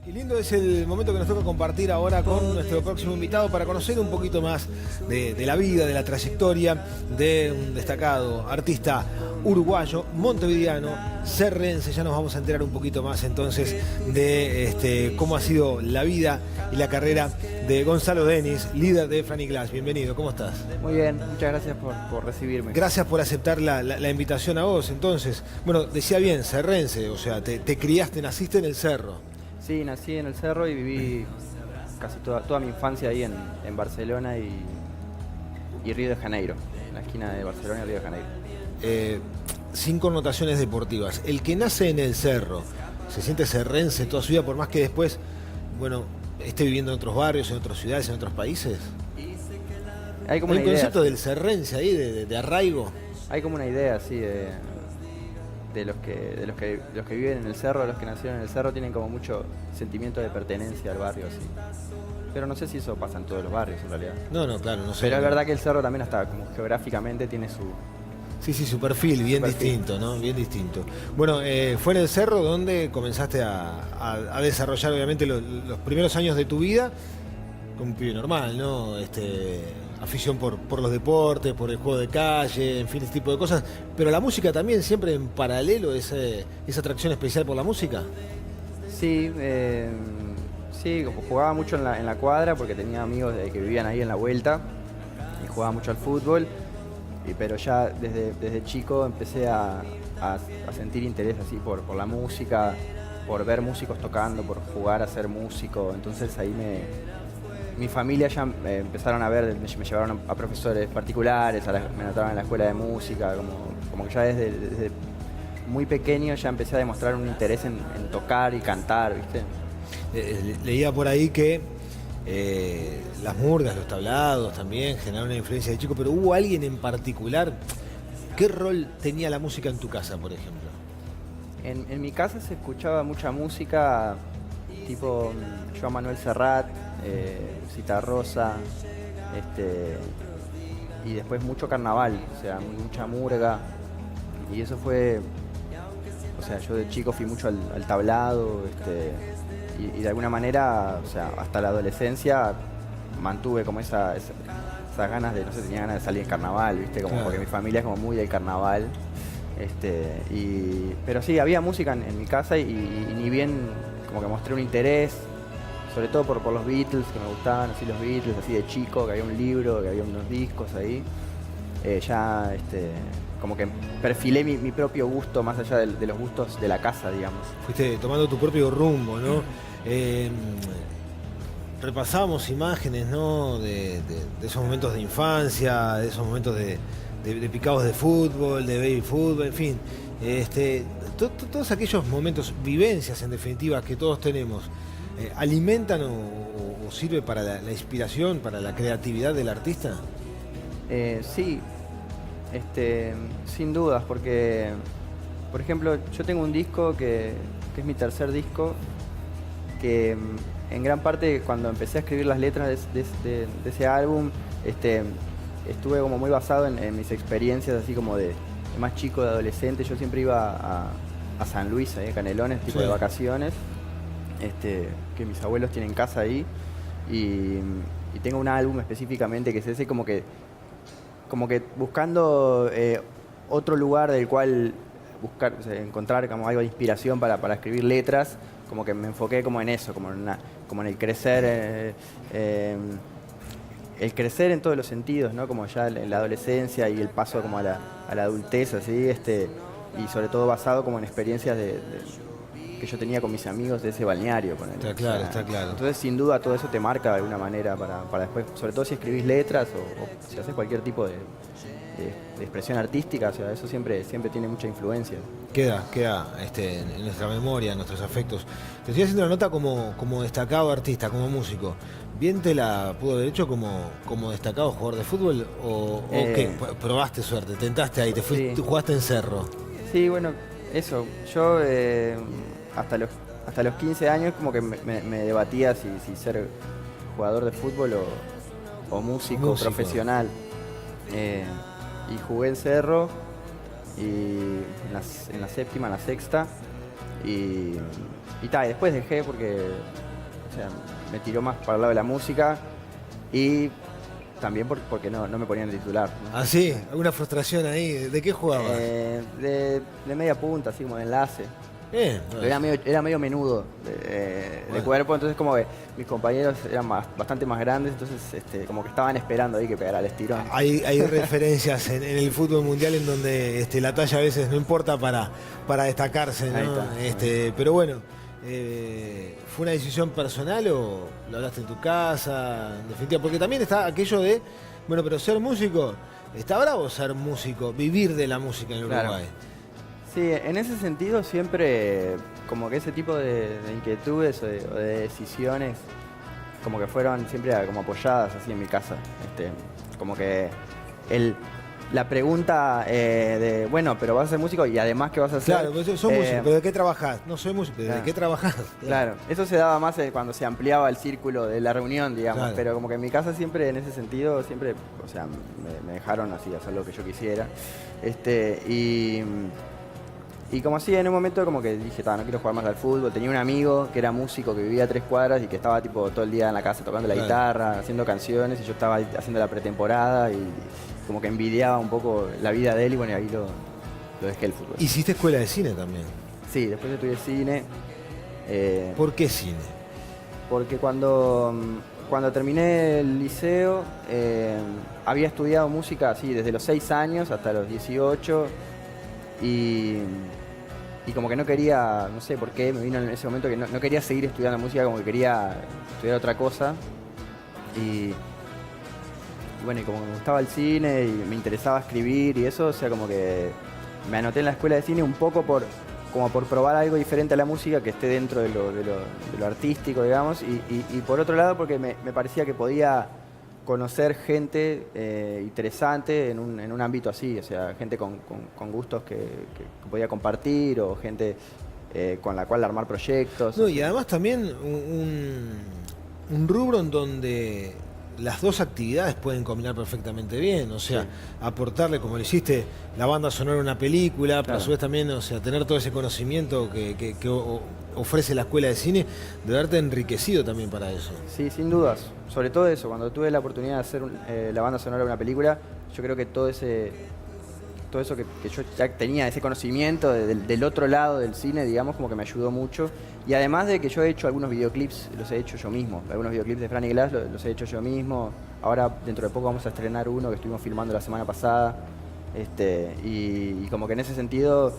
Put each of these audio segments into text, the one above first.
Qué lindo es el momento que nos toca compartir ahora con nuestro próximo invitado para conocer un poquito más de la vida, de la trayectoria de un destacado artista uruguayo, montevideano, serrense. Ya nos vamos a enterar un poquito más entonces de cómo ha sido la vida y la carrera de Gonzalo Denis, líder de Franny Glass. Bienvenido, ¿cómo estás? Muy bien, muchas gracias por recibirme. Gracias por aceptar la invitación a vos. Entonces, bueno, decía bien, serrense, o sea, te criaste, naciste en el cerro. Sí, nací en el Cerro y viví casi toda mi infancia ahí en Barcelona y Río de Janeiro, en la esquina de Barcelona y Río de Janeiro. Sin connotaciones deportivas, el que nace en el cerro, se siente serrense toda su vida, por más que después, bueno, esté viviendo en otros barrios, en otras ciudades, en otros países. Hay como ¿Hay una un idea, concepto sí. del serrense ahí, de arraigo? Hay como una idea, sí, de los que viven en el Cerro, los que nacieron en el Cerro, tienen como mucho sentimiento de pertenencia al barrio, así. Pero no sé si eso pasa en todos los barrios, en realidad. No, claro, no sé. Pero es verdad que el Cerro también hasta como geográficamente tiene su... Sí, su perfil, bien distinto, ¿no? Bien distinto. Bueno, fue en el cerro donde comenzaste a desarrollar, obviamente, los primeros años de tu vida, como un pibe normal, ¿no? Afición por los deportes, por el juego de calle, en fin, ese tipo de cosas. Pero la música también, siempre en paralelo, esa atracción especial por la música. Sí, sí, como jugaba mucho en la cuadra porque tenía amigos que vivían ahí en la vuelta y jugaba mucho al fútbol, pero ya desde chico empecé a sentir interés así por la música, por ver músicos tocando, por jugar a ser músico. Entonces ahí mi familia ya empezaron a ver, me llevaron a profesores particulares, me anotaron en la escuela de música, como que ya desde muy pequeño ya empecé a demostrar un interés en tocar y cantar, ¿viste? Leía por ahí que las murgas, los tablados también generaron una influencia de chico, pero ¿hubo alguien en particular? ¿Qué rol tenía la música en tu casa, por ejemplo? En mi casa se escuchaba mucha música tipo Joan Manuel Serrat, Citarrosa, y después mucho carnaval, o sea, mucha murga, y eso fue, o sea, yo de chico fui mucho al tablado, y de alguna manera, o sea, hasta la adolescencia mantuve como esas ganas de, no sé, tenía ganas de salir en carnaval, ¿viste? Como, claro. Porque mi familia es como muy del carnaval, pero sí, había música en mi casa y ni bien como que mostré un interés, sobre todo por los Beatles, que me gustaban así los Beatles, así de chico, que había un libro, que había unos discos ahí, como que perfilé mi propio gusto más allá de los gustos de la casa, digamos. Fuiste tomando tu propio rumbo, ¿no? Repasábamos imágenes, ¿no? De esos momentos de infancia, de esos momentos de picados de fútbol, de baby fútbol, en fin. Todos aquellos momentos, vivencias en definitiva que todos tenemos, ¿alimentan o sirve para la inspiración, para la creatividad del artista? Sí, sin dudas, porque, por ejemplo, yo tengo un disco que es mi tercer disco, que en gran parte cuando empecé a escribir las letras de ese álbum, estuve como muy basado en mis experiencias así como de más chico, de adolescente. Yo siempre iba a San Luis, a Canelones, tipo de vacaciones, que mis abuelos tienen casa ahí, y tengo un álbum específicamente que es ese como que buscando otro lugar del cual buscar, o sea, encontrar como algo de inspiración para escribir letras, como que me enfoqué como en eso, como en el crecer, el crecer en todos los sentidos, ¿no? Como ya en la adolescencia y el paso como a la adultez, así, y sobre todo basado como en experiencias que yo tenía con mis amigos de ese balneario. Está claro, está claro. Entonces, sin duda, todo eso te marca de alguna manera para después, sobre todo si escribís letras o si haces cualquier tipo de expresión artística, o sea, eso siempre tiene mucha influencia. Queda en nuestra memoria, en nuestros afectos. Te estoy haciendo la nota como destacado artista, como músico. ¿Bien te la pudo haber hecho como destacado jugador de fútbol? ¿O qué? ¿Probaste suerte? ¿Tentaste ahí? Sí. ¿Jugaste en Cerro? Sí, bueno, eso. Yo hasta los 15 años como que me debatía si ser jugador de fútbol o músico profesional. Y jugué en Cerro y en la séptima, en la sexta, Y después dejé porque o sea, me tiró más para el lado de la música y también porque no me ponían de titular, ¿no? ¿Ah, sí? ¿Alguna frustración ahí? ¿De qué jugabas? De media punta, así como de enlace. Bien. Era medio menudo de cuerpo, entonces como que mis compañeros eran bastante más grandes, entonces como que estaban esperando ahí que pegara el estirón. Hay referencias en el fútbol mundial en donde la talla a veces no importa para destacarse, ¿no? Ahí está. Pero bueno, ¿fue una decisión personal o lo hablaste en tu casa? En definitiva, porque también está aquello de, bueno, pero ser músico, está bravo ser músico, vivir de la música en Uruguay. Claro. Sí, en ese sentido siempre como que ese tipo de inquietudes o de decisiones como que fueron siempre como apoyadas así en mi casa. Como que la pregunta de, bueno, pero vas a ser músico y además ¿qué vas a hacer? Claro, pues sos músico, pero ¿de qué trabajás? No soy músico, ¿de qué trabajás? Claro, eso se daba más cuando se ampliaba el círculo de la reunión, digamos, claro. Pero como que en mi casa siempre, en ese sentido, siempre, o sea, me dejaron así hacer lo que yo quisiera. Y como así, en un momento como que dije, no quiero jugar más al fútbol. Tenía un amigo que era músico, que vivía a 3 cuadras y que estaba tipo todo el día en la casa tocando la guitarra, haciendo canciones, y yo estaba ahí haciendo la pretemporada y como que envidiaba un poco la vida de él y bueno, y ahí lo dejé el fútbol. ¿Hiciste escuela de cine también? Sí, después estudié cine. ¿Por qué cine? Porque cuando terminé el liceo, había estudiado música así desde los 6 años hasta los 18 y como que no quería, no sé por qué, me vino en ese momento que no quería seguir estudiando música, como que quería estudiar otra cosa. Y bueno, y como me gustaba el cine y me interesaba escribir y eso, o sea, como que me anoté en la escuela de cine un poco como por probar algo diferente a la música que esté dentro de lo artístico, digamos, y por otro lado porque me parecía que podía conocer gente interesante en un ámbito así, o sea, gente con gustos que podía compartir o gente con la cual armar proyectos. No, y además también un rubro en donde las dos actividades pueden combinar perfectamente bien, o sea, sí, aportarle, como lo hiciste, la banda sonora a una película, pero a su vez también, o sea, tener todo ese conocimiento que ofrece la escuela de cine, de haberte enriquecido también para eso. Sí, sin dudas, sobre todo eso, cuando tuve la oportunidad de hacer la banda sonora de una película, yo creo que todo eso que yo ya tenía, ese conocimiento del otro lado del cine, digamos, como que me ayudó mucho. Y además de que yo he hecho algunos videoclips, los he hecho yo mismo. Algunos videoclips de Franny Glass los he hecho yo mismo. Ahora, dentro de poco, vamos a estrenar uno que estuvimos filmando la semana pasada. Y como que en ese sentido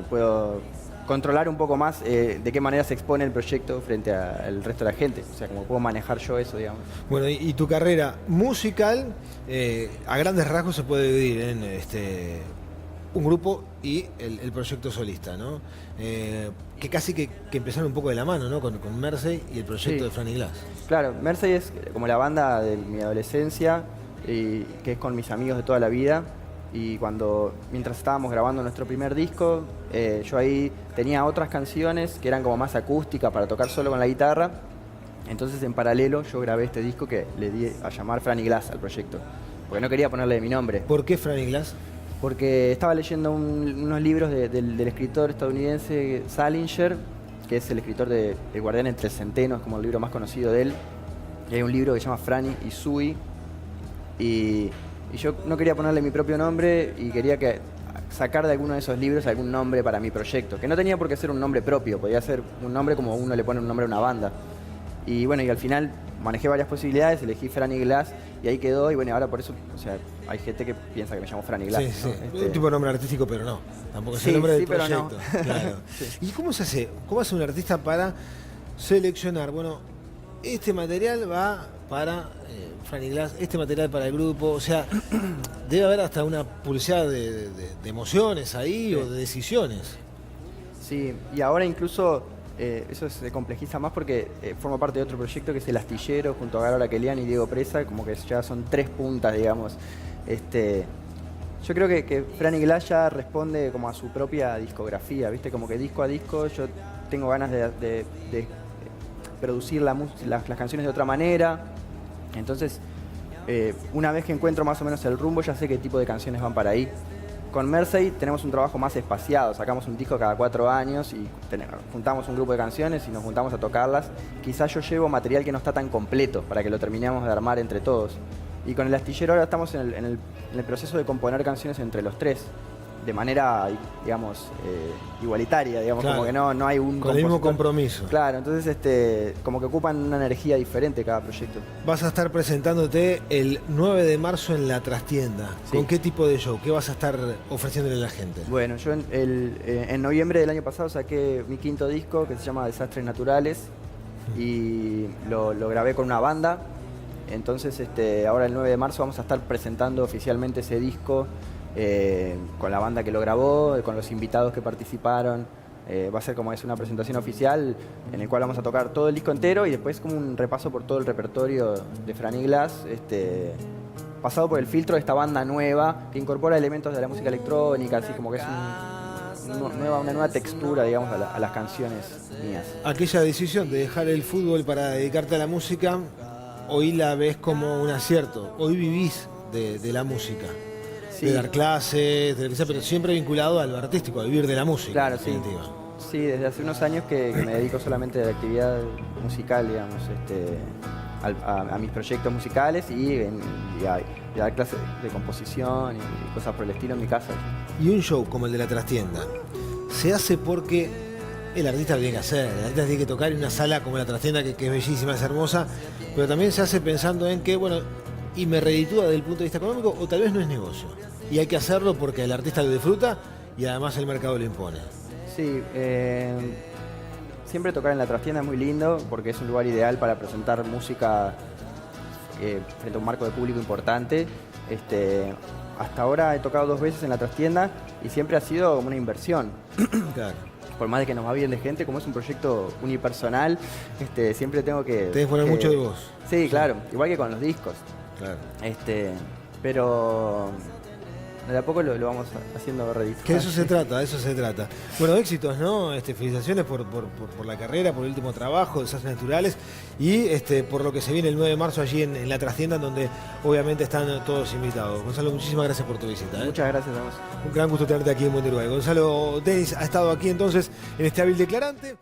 puedo controlar un poco más de qué manera se expone el proyecto frente al resto de la gente. O sea, como puedo manejar yo eso, digamos. Bueno, y tu carrera musical, a grandes rasgos se puede dividir en un grupo y el proyecto solista, ¿no? Que casi que empezaron un poco de la mano, ¿no? Con Mersey y el proyecto de Franny Glass. Claro, Mersey es como la banda de mi adolescencia, y que es con mis amigos de toda la vida. Y mientras estábamos grabando nuestro primer disco, yo ahí tenía otras canciones que eran como más acústicas para tocar solo con la guitarra. Entonces, en paralelo, yo grabé este disco que le di a llamar Franny Glass al proyecto, porque no quería ponerle mi nombre. ¿Por qué Franny Glass? Porque estaba leyendo unos libros del escritor estadounidense Salinger, que es el escritor de El Guardián entre el Centeno, es como el libro más conocido de él. Y hay un libro que se llama Franny y Sui. Y yo no quería ponerle mi propio nombre y quería sacar de alguno de esos libros algún nombre para mi proyecto, que no tenía por qué ser un nombre propio, podía ser un nombre como uno le pone un nombre a una banda. Y bueno, y al final manejé varias posibilidades, elegí Franny Glass y ahí quedó. Y bueno, ahora por eso, o sea, hay gente que piensa que me llamo Franny Glass. Sí, ¿no? sí. Un tipo de nombre artístico, pero no. Tampoco es el nombre del proyecto. No. Claro. Sí. ¿Y cómo se hace? ¿Cómo hace un artista para seleccionar? Bueno, este material va para Franny Glass, este material para el grupo. O sea, debe haber hasta una pulseada de emociones ahí, sí, o de decisiones. Sí, y ahora incluso eso se complejiza más porque forma parte de otro proyecto que es El Astillero, junto a Garo Laquelian y Diego Presa, como que ya son 3 puntas, digamos. Yo creo que Franny Glass ya responde como a su propia discografía, ¿viste? Como que disco a disco yo tengo ganas de producir las canciones de otra manera. Entonces, una vez que encuentro más o menos el rumbo, ya sé qué tipo de canciones van para ahí. Con Mersey tenemos un trabajo más espaciado, sacamos un disco cada 4 años y juntamos un grupo de canciones y nos juntamos a tocarlas. Quizás yo llevo material que no está tan completo para que lo terminemos de armar entre todos. Y con El Astillero ahora estamos en el proceso de componer canciones entre los tres, de manera, digamos, igualitaria, digamos, claro, como que no hay un con el mismo compositor. compromiso. Claro, entonces como que ocupan una energía diferente cada proyecto. Vas a estar presentándote el 9 de marzo en La Trastienda. Sí. ¿Con qué tipo de show? ¿Qué vas a estar ofreciéndole a la gente? Bueno, yo en noviembre del año pasado saqué mi 5º disco que se llama Desastres Naturales y lo grabé con una banda. Entonces ahora el 9 de marzo vamos a estar presentando oficialmente ese disco con la banda que lo grabó, con los invitados que participaron. Va a ser como es una presentación oficial en el cual vamos a tocar todo el disco entero y después como un repaso por todo el repertorio de Franny Glass, pasado por el filtro de esta banda nueva que incorpora elementos de la música electrónica, así como que es una nueva textura, digamos, a las canciones mías. Aquella decisión de dejar el fútbol para dedicarte a la música, hoy la ves como un acierto. Hoy vivís de la música. Sí. De dar clases, de lo que sea, pero siempre vinculado a lo artístico, a vivir de la música. Claro, en sí. definitiva. Sí, desde hace unos años que me dedico solamente a la actividad musical, digamos, a mis proyectos musicales y a dar clases de composición y cosas por el estilo en mi casa. Y un show como el de La Trastienda se hace porque el artista lo tiene que hacer, el artista tiene que tocar en una sala como La Trastienda, que es bellísima, es hermosa, pero también se hace pensando en que, bueno, y me reditúa desde el punto de vista económico, o tal vez no es negocio. Y hay que hacerlo porque el artista lo disfruta y además el mercado lo impone. Sí, siempre tocar en La Trastienda es muy lindo porque es un lugar ideal para presentar música frente a un marco de público importante. Hasta ahora he tocado 2 veces en La Trastienda y siempre ha sido como una inversión. Claro. Por más de que nos va bien de gente, como es un proyecto unipersonal, siempre tengo que... Tenés que poner mucho de vos. Sí, claro, igual que con los discos. Claro. Pero de a poco lo vamos haciendo redituar. Que de eso se trata, de eso se trata. Bueno, éxitos, ¿no? Felicitaciones por la carrera, por el último trabajo, Desastres Naturales y por lo que se viene el 9 de marzo allí en La Trastienda, donde obviamente están todos invitados. Gonzalo, muchísimas gracias por tu visita. Muchas gracias a vos. Un gran gusto tenerte aquí en Buen Uruguay. Gonzalo Denis ha estado aquí entonces en este hábil declarante.